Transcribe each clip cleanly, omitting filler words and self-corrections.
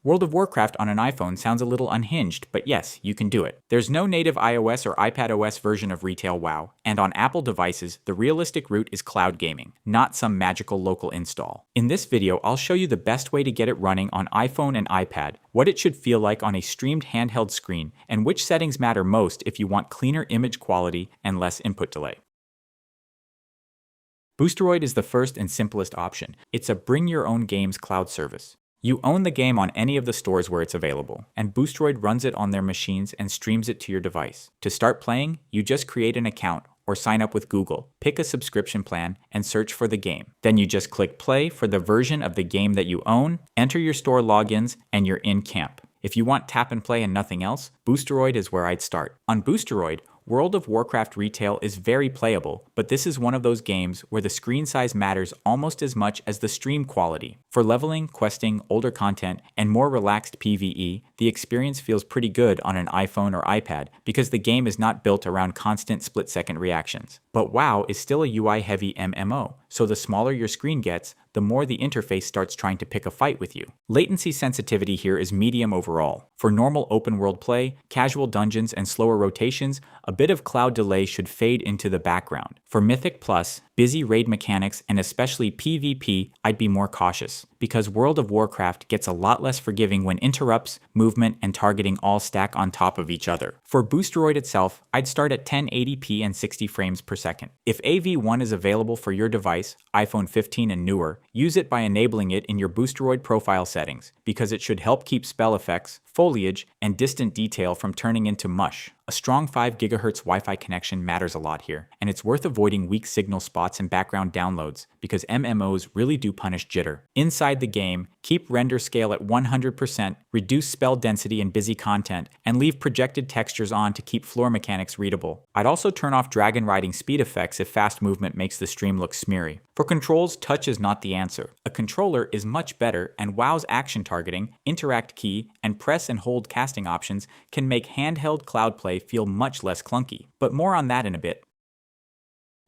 World of Warcraft on an iPhone sounds a little unhinged, but yes, you can do it. There's no native iOS or iPadOS version of retail WoW, and on Apple devices, the realistic route is cloud gaming, not some magical local install. In this video, I'll show you the best way to get it running on iPhone and iPad, what it should feel like on a streamed handheld screen, and which settings matter most if you want cleaner image quality and less input delay. Boosteroid is the first and simplest option. It's a bring-your-own-games cloud service. You own the game on any of the stores where it's available, and Boosteroid runs it on their machines and streams it to your device. To start playing, you just create an account or sign up with Google, pick a subscription plan, and search for the game. Then you just click play for the version of the game that you own, enter your store logins, and you're in camp. If you want tap and play and nothing else, Boosteroid is where I'd start. On Boosteroid, World of Warcraft retail is very playable, but this is one of those games where the screen size matters almost as much as the stream quality. For leveling, questing, older content, and more relaxed PvE, the experience feels pretty good on an iPhone or iPad because the game is not built around constant split-second reactions. But WoW is still a UI-heavy MMO, so the smaller your screen gets, the more the interface starts trying to pick a fight with you. Latency sensitivity here is medium overall. For normal open-world play, casual dungeons, and slower rotations, a bit of cloud delay should fade into the background. For Mythic Plus, busy raid mechanics, and especially PvP, I'd be more cautious, because World of Warcraft gets a lot less forgiving when interrupts, movement, and targeting all stack on top of each other. For Boosteroid itself, I'd start at 1080p and 60 frames per second. If AV1 is available for your device, iPhone 15 and newer, use it by enabling it in your Boosteroid profile settings, because it should help keep spell effects, foliage, and distant detail from turning into mush. A strong 5 GHz Wi-Fi connection matters a lot here, and it's worth avoiding weak signal spots and background downloads, because MMOs really do punish jitter. Inside the game, keep render scale at 100%, reduce spell density and busy content, and leave projected textures on to keep floor mechanics readable. I'd also turn off dragon riding speed effects if fast movement makes the stream look smeary. For controls, touch is not the answer. A controller is much better, and WoW's action targeting, interact key, and press and hold casting options can make handheld cloud play feel much less clunky. But more on that in a bit.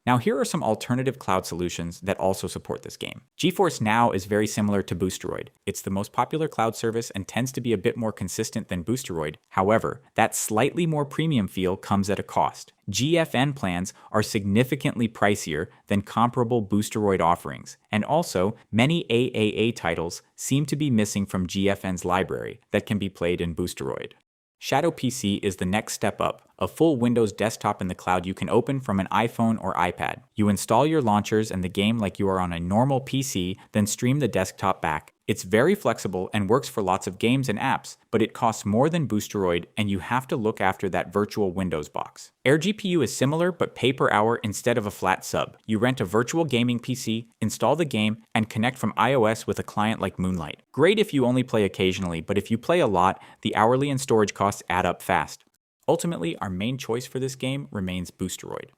Now here are some alternative cloud solutions that also support this game. GeForce Now is very similar to Boosteroid. It's the most popular cloud service and tends to be a bit more consistent than Boosteroid. However, that slightly more premium feel comes at a cost. GFN plans are significantly pricier than comparable Boosteroid offerings, and also many AAA titles seem to be missing from GFN's library that can be played in Boosteroid. Shadow PC is the next step up, a full Windows desktop in the cloud you can open from an iPhone or iPad. You install your launchers and the game like you are on a normal PC, then stream the desktop back. It's very flexible and works for lots of games and apps, but it costs more than Boosteroid and you have to look after that virtual Windows box. AirGPU is similar but pay per hour instead of a flat sub. You rent a virtual gaming PC, install the game, and connect from iOS with a client like Moonlight. Great if you only play occasionally, but if you play a lot, the hourly and storage costs add up fast. Ultimately, our main choice for this game remains Boosteroid.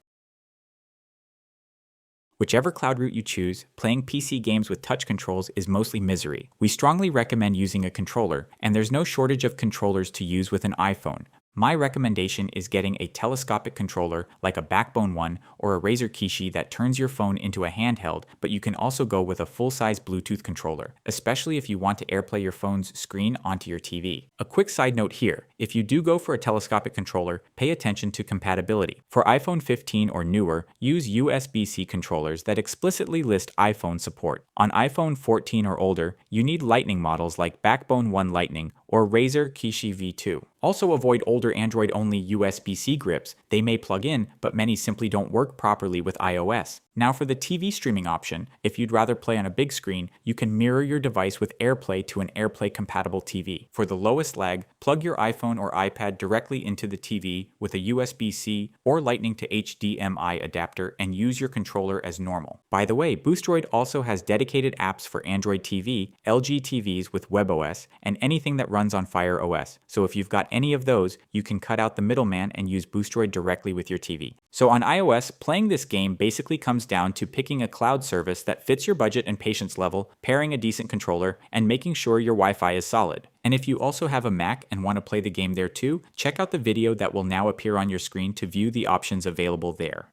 Whichever cloud route you choose, playing PC games with touch controls is mostly misery. We strongly recommend using a controller, and there's no shortage of controllers to use with an iPhone. My recommendation is getting a telescopic controller like a Backbone one or a Razer Kishi that turns your phone into a handheld, but you can also go with a full-size Bluetooth controller, especially if you want to AirPlay your phone's screen onto your TV. A quick side note here, if you do go for a telescopic controller, pay attention to compatibility. For iPhone 15 or newer, use USB-C controllers that explicitly list iPhone support. On iPhone 14 or older, you need Lightning models like Backbone 1 Lightning or Razer Kishi V2. Also avoid older Android-only USB-C grips. They may plug in, but many simply don't work properly with iOS. Now for the TV streaming option, if you'd rather play on a big screen, you can mirror your device with AirPlay to an AirPlay-compatible TV. For the lowest lag, plug your iPhone or iPad directly into the TV with a USB-C or Lightning to HDMI adapter and use your controller as normal. By the way, Boosteroid also has dedicated apps for Android TV, LG TVs with WebOS, and anything that runs on Fire OS. So if you've got any of those, you can cut out the middleman and use Boosteroid directly with your TV. So on iOS, playing this game basically comes down to picking a cloud service that fits your budget and patience level, pairing a decent controller, and making sure your Wi-Fi is solid. And if you also have a Mac and want to play the game there too, check out the video that will now appear on your screen to view the options available there.